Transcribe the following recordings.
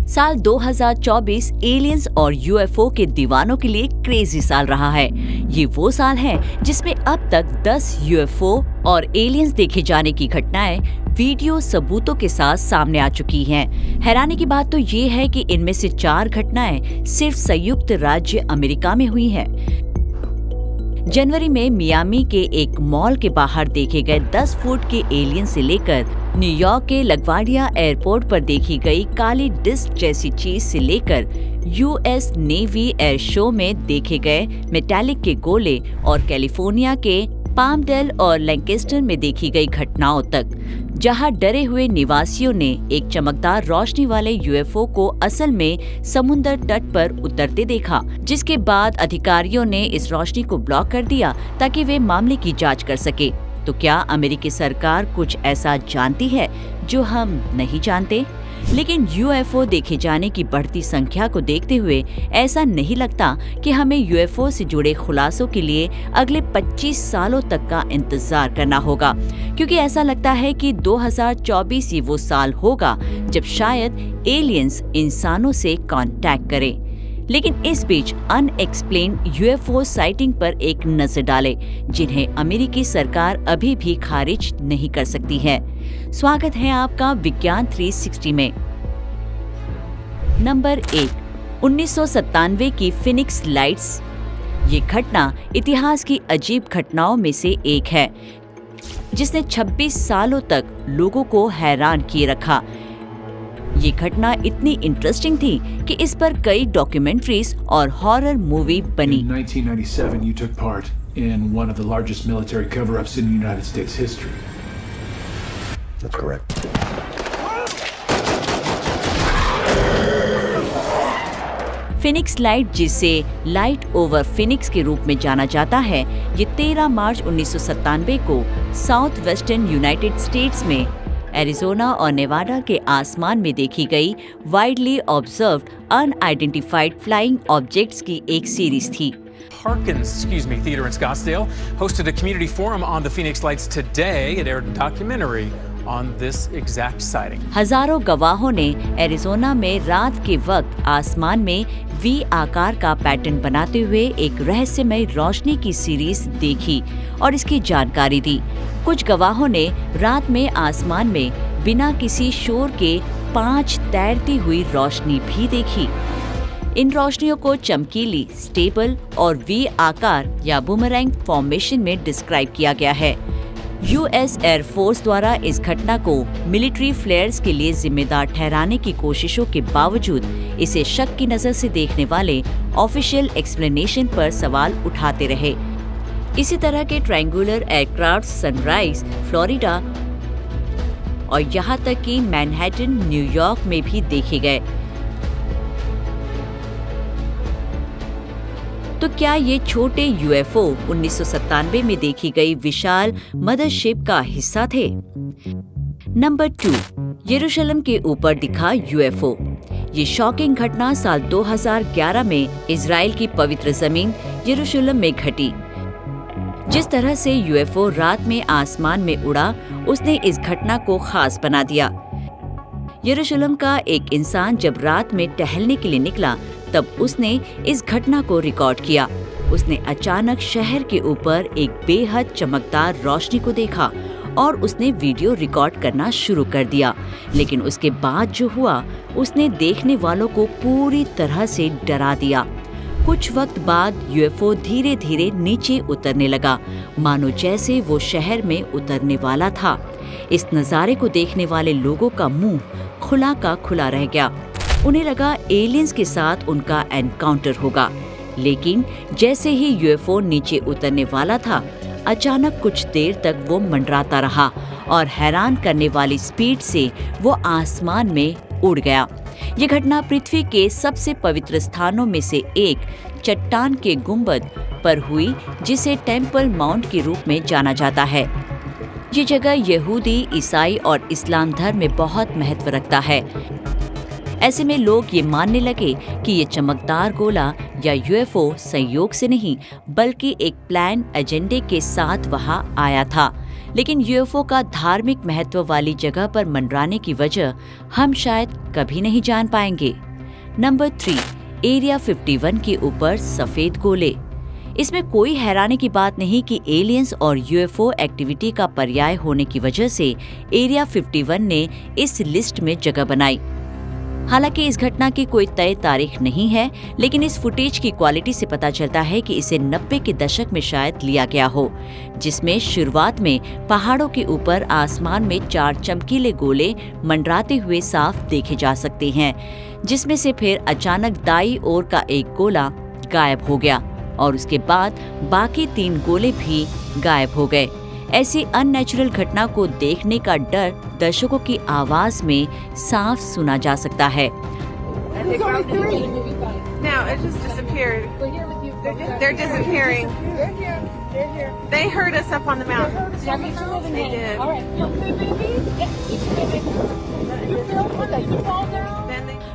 साल 2024 एलियंस और यूएफओ के दीवानों के लिए क्रेजी साल रहा है। ये वो साल है जिसमें अब तक 10 यूएफओ और एलियंस देखे जाने की घटनाएं वीडियो सबूतों के साथ सामने आ चुकी हैं। हैरानी की बात तो ये है कि इनमें से 4 घटनाएं सिर्फ संयुक्त राज्य अमेरिका में हुई हैं। जनवरी में मियामी के एक मॉल के बाहर देखे गए 10 फुट के एलियन से लेकर न्यूयॉर्क के लगवाडिया एयरपोर्ट पर देखी गई काली डिस्क जैसी चीज से लेकर यूएस नेवी एयर शो में देखे गए मेटालिक के गोले और कैलिफोर्निया के पामडेल और लैंकेस्टर में देखी गई घटनाओं तक, जहां डरे हुए निवासियों ने एक चमकदार रोशनी वाले यूएफओ को असल में समुद्र तट पर उतरते देखा, जिसके बाद अधिकारियों ने इस रोशनी को ब्लॉक कर दिया ताकि वे मामले की जांच कर सके। तो क्या अमेरिकी सरकार कुछ ऐसा जानती है जो हम नहीं जानते? लेकिन यूएफओ देखे जाने की बढ़ती संख्या को देखते हुए ऐसा नहीं लगता कि हमें यूएफओ से जुड़े खुलासों के लिए अगले 25 सालों तक का इंतजार करना होगा, क्योंकि ऐसा लगता है कि 2024 ही वो साल होगा जब शायद एलियंस इंसानों से कांटेक्ट करें। लेकिन इस बीच अनएक्सप्लेन्ड यूएफओ साइटिंग पर एक नजर डालें, जिन्हें अमेरिकी सरकार अभी भी खारिज नहीं कर सकती है। स्वागत है आपका विज्ञान 360 में। नंबर 1, 1997 की फिनिक्स लाइट्स। ये घटना इतिहास की अजीब घटनाओं में से एक है, जिसने 26 सालों तक लोगों को हैरान किए रखा। ये घटना इतनी इंटरेस्टिंग थी कि इस पर कई डॉक्यूमेंट्रीज और हॉरर मूवी बनी। In 1997, you took part in one of the largest military cover-ups in United States history. That's correct. Phoenix light, जिसे लाइट ओवर फिनिक्स के रूप में जाना जाता है, ये 13 मार्च 1997 को साउथ वेस्टर्न यूनाइटेड स्टेट्स में एरिजोना और नेवाडा के आसमान में देखी गई widely observed unidentified flying objects की एक सीरीज थी। Harkins, Theater in Scottsdale hosted a community forum on the Phoenix Lights today. It aired a documentary on this exact sighting. हजारों गवाहों ने एरिजोना में रात के वक्त आसमान में वी आकार का पैटर्न बनाते हुए एक रहस्यमय रोशनी की सीरीज देखी और इसकी जानकारी दी। कुछ गवाहों ने रात में आसमान में बिना किसी शोर के 5 तैरती हुई रोशनी भी देखी। इन रोशनियों को चमकीली, स्टेबल और वी आकार या बूमरैंग फॉर्मेशन में डिस्क्राइब किया गया है। यूएस एयरफोर्स द्वारा इस घटना को मिलिट्री फ्लेयर्स के लिए जिम्मेदार ठहराने की कोशिशों के बावजूद इसे शक की नजर से देखने वाले ऑफिशियल एक्सप्लेनेशन पर सवाल उठाते रहे। इसी तरह के ट्रायंगुलर एयरक्राफ्ट सनराइज फ्लोरिडा और यहाँ तक कि मैनहट्टन न्यूयॉर्क में भी देखे गए। तो क्या ये छोटे यूएफओ 1997 में देखी गई विशाल मदरशिप का हिस्सा थे? नंबर 2, यरूशलेम के ऊपर दिखा यूएफओ। ये शॉकिंग घटना साल 2011 में इजराइल की पवित्र जमीन यरूशलेम में घटी। जिस तरह से यूएफओ रात में आसमान में उड़ा, उसने इस घटना को खास बना दिया। यरूशलेम का एक इंसान जब रात में टहलने के लिए निकला, तब उसने इस घटना को रिकॉर्ड किया। उसने अचानक शहर के ऊपर एक बेहद चमकदार रोशनी को देखा और उसने वीडियो रिकॉर्ड करना शुरू कर दिया। लेकिन उसके बाद जो हुआ, उसने देखने वालों को पूरी तरह से डरा दिया। कुछ वक्त बाद यूएफओ धीरे धीरे नीचे उतरने लगा, मानो जैसे वो शहर में उतरने वाला था। इस नज़ारे को देखने वाले लोगों का मुंह खुला का खुला रह गया। उन्हें लगा एलियंस के साथ उनका एनकाउंटर होगा। लेकिन जैसे ही यूएफओ नीचे उतरने वाला था, अचानक कुछ देर तक वो मंडराता रहा और हैरान करने वाली स्पीड से वो आसमान में उड़ गया। ये घटना पृथ्वी के सबसे पवित्र स्थानों में से एक चट्टान के गुंबद पर हुई, जिसे टेम्पल माउंट के रूप में जाना जाता है। ये जगह यहूदी, ईसाई और इस्लाम धर्म में बहुत महत्व रखता है। ऐसे में लोग ये मानने लगे कि ये चमकदार गोला या यूएफओ संयोग से नहीं, बल्कि एक प्लान एजेंडे के साथ वहां आया था। लेकिन यूएफओ का धार्मिक महत्व वाली जगह पर मंडराने की वजह हम शायद कभी नहीं जान पाएंगे। नंबर 3, एरिया 51 के ऊपर सफेद गोले। इसमें कोई हैरानी की बात नहीं कि एलियंस और यूएफओ एक्टिविटी का पर्याय होने की वजह से एरिया 51 ने इस लिस्ट में जगह बनाई। हालांकि इस घटना की कोई तय तारीख नहीं है, लेकिन इस फुटेज की क्वालिटी से पता चलता है कि इसे 90 के दशक में शायद लिया गया हो, जिसमें शुरुआत में पहाड़ों के ऊपर आसमान में 4 चमकीले गोले मंडराते हुए साफ देखे जा सकते हैं, जिसमें से फिर अचानक दाईं ओर का एक गोला गायब हो गया और उसके बाद बाकी 3 गोले भी गायब हो गए। ऐसी अननेचुरल घटना को देखने का डर दर्शकों की आवाज में साफ सुना जा सकता है।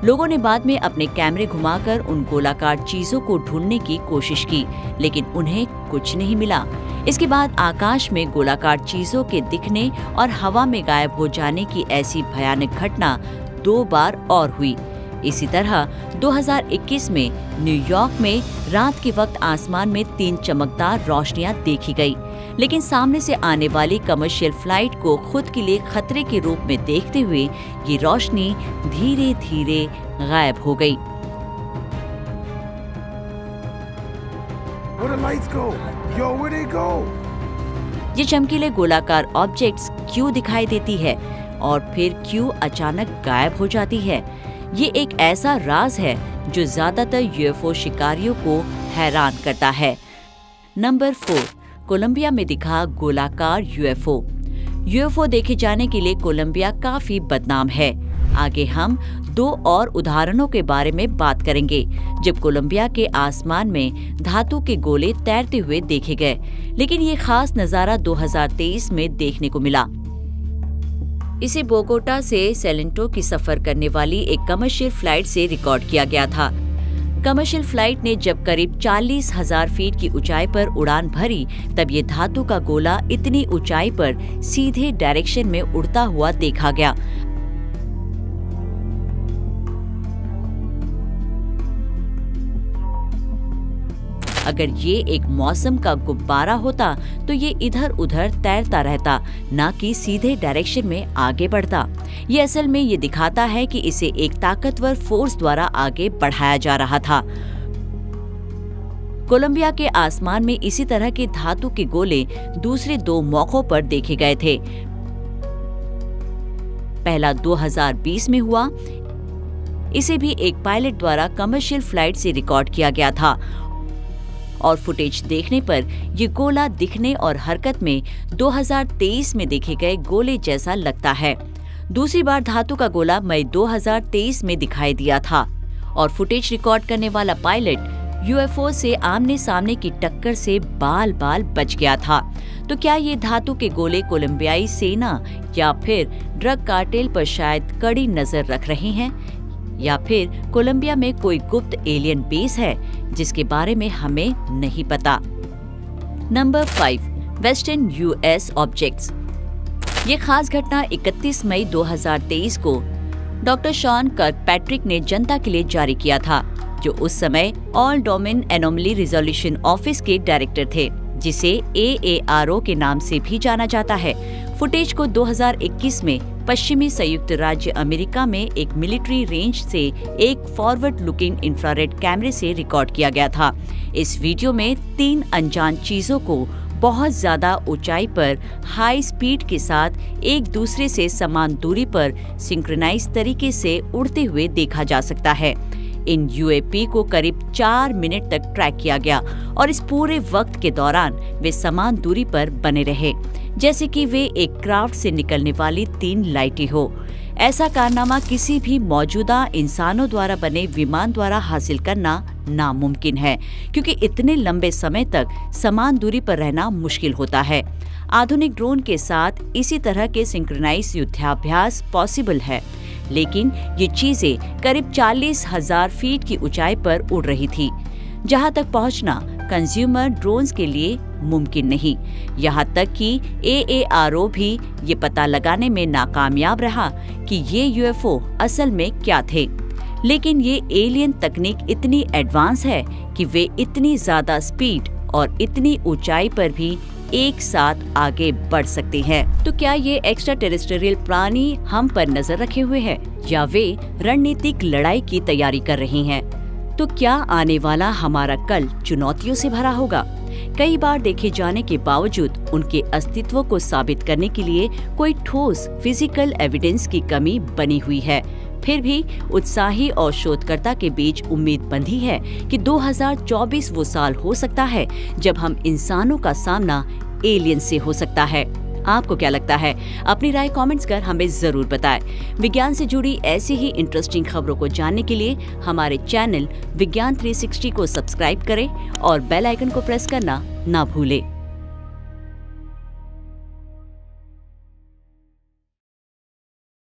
लोगों ने बाद में अपने कैमरे घुमाकर उन गोलाकार चीजों को ढूंढने की कोशिश की, लेकिन उन्हें कुछ नहीं मिला। इसके बाद आकाश में गोलाकार चीजों के दिखने और हवा में गायब हो जाने की ऐसी भयानक घटना 2 बार और हुई। इसी तरह 2021 में न्यूयॉर्क में रात के वक्त आसमान में 3 चमकदार रोशनियां देखी गई, लेकिन सामने से आने वाली कमर्शियल फ्लाइट को खुद के लिए खतरे के रूप में देखते हुए ये रोशनी धीरे धीरे गायब हो गई। ये चमकीले गोलाकार ऑब्जेक्ट्स क्यों दिखाई देती है और फिर क्यों अचानक गायब हो जाती है? ये एक ऐसा राज है जो ज्यादातर यूएफओ शिकारियों को हैरान करता है। नंबर 4, कोलंबिया में दिखा गोलाकार यूएफओ। यूएफओ देखे जाने के लिए कोलंबिया काफी बदनाम है। आगे हम 2 और उदाहरणों के बारे में बात करेंगे जब कोलंबिया के आसमान में धातु के गोले तैरते हुए देखे गए, लेकिन ये खास नजारा 2023 में देखने को मिला। इसे बोगोटा से सेलेंटो की सफर करने वाली एक कमर्शियल फ्लाइट से रिकॉर्ड किया गया था। कमर्शियल फ्लाइट ने जब करीब 40,000 फीट की ऊंचाई पर उड़ान भरी, तब ये धातु का गोला इतनी ऊंचाई पर सीधे डायरेक्शन में उड़ता हुआ देखा गया। अगर ये एक मौसम का गुब्बारा होता तो ये इधर उधर तैरता रहता, ना कि सीधे डायरेक्शन में आगे बढ़ता। ये असल में ये दिखाता है कि इसे एक ताकतवर फोर्स द्वारा आगे बढ़ाया जा रहा था। कोलंबिया के आसमान में इसी तरह के धातु के गोले दूसरे 2 मौकों पर देखे गए थे। पहला 2020 में हुआ। इसे भी एक पायलट द्वारा कमर्शियल फ्लाइट से रिकॉर्ड किया गया था और फुटेज देखने पर ये गोला दिखने और हरकत में 2023 में देखे गए गोले जैसा लगता है। दूसरी बार धातु का गोला मई 2023 में दिखाई दिया था और फुटेज रिकॉर्ड करने वाला पायलट यूएफओ से आमने सामने की टक्कर से बाल बाल बच गया था। तो क्या ये धातु के गोले कोलंबियाई सेना या फिर ड्रग कार्टेल पर शायद कड़ी नजर रख रहे हैं, या फिर कोलंबिया में कोई गुप्त एलियन बेस है जिसके बारे में हमें नहीं पता? Number 5, western US objects. ये खास घटना 31 मई 2023 को डॉक्टर शॉन कर्कपैट्रिक ने जनता के लिए जारी किया था, जो उस समय all domain anomaly resolution office के डायरेक्टर थे, जिसे AARO के नाम से भी जाना जाता है। फुटेज को 2021 में पश्चिमी संयुक्त राज्य अमेरिका में एक मिलिट्री रेंज से एक फॉरवर्ड लुकिंग इंफ्रारेड कैमरे से रिकॉर्ड किया गया था। इस वीडियो में 3 अनजान चीजों को बहुत ज्यादा ऊंचाई पर हाई स्पीड के साथ एक दूसरे से समान दूरी पर सिंक्रोनाइज तरीके से उड़ते हुए देखा जा सकता है। इन यूएपी को करीब 4 मिनट तक ट्रैक किया गया और इस पूरे वक्त के दौरान वे समान दूरी पर बने रहे, जैसे कि वे एक क्राफ्ट से निकलने वाली 3 लाइटें हो। ऐसा कारनामा किसी भी मौजूदा इंसानों द्वारा बने विमान द्वारा हासिल करना नामुमकिन है, क्योंकि इतने लंबे समय तक समान दूरी पर रहना मुश्किल होता है। आधुनिक ड्रोन के साथ इसी तरह के सिंक्रोनाइज युद्धाभ्यास पॉसिबल है, लेकिन ये चीजें करीब 40,000 फीट की ऊंचाई पर उड़ रही थी, जहां तक पहुंचना कंज्यूमर ड्रोन्स के लिए मुमकिन नहीं। यहाँ तक कि AARO भी ये पता लगाने में नाकामयाब रहा कि ये UFO असल में क्या थे। लेकिन ये एलियन तकनीक इतनी एडवांस है कि वे इतनी ज्यादा स्पीड और इतनी ऊंचाई पर भी एक साथ आगे बढ़ सकते हैं। तो क्या ये एक्स्ट्रा टेरेस्ट्रियल प्राणी हम पर नजर रखे हुए हैं या वे रणनीतिक लड़ाई की तैयारी कर रहे हैं? तो क्या आने वाला हमारा कल चुनौतियों से भरा होगा? कई बार देखे जाने के बावजूद उनके अस्तित्व को साबित करने के लिए कोई ठोस फिजिकल एविडेंस की कमी बनी हुई है। फिर भी उत्साही और शोधकर्ता के बीच उम्मीद बंधी है कि 2024 वो साल हो सकता है जब हम इंसानों का सामना एलियन से हो सकता है। आपको क्या लगता है? अपनी राय कमेंट्स कर हमें जरूर बताएं। विज्ञान से जुड़ी ऐसी ही इंटरेस्टिंग खबरों को जानने के लिए हमारे चैनल विज्ञान 360 को सब्सक्राइब करें और बेल आइकन को प्रेस करना ना भूलें।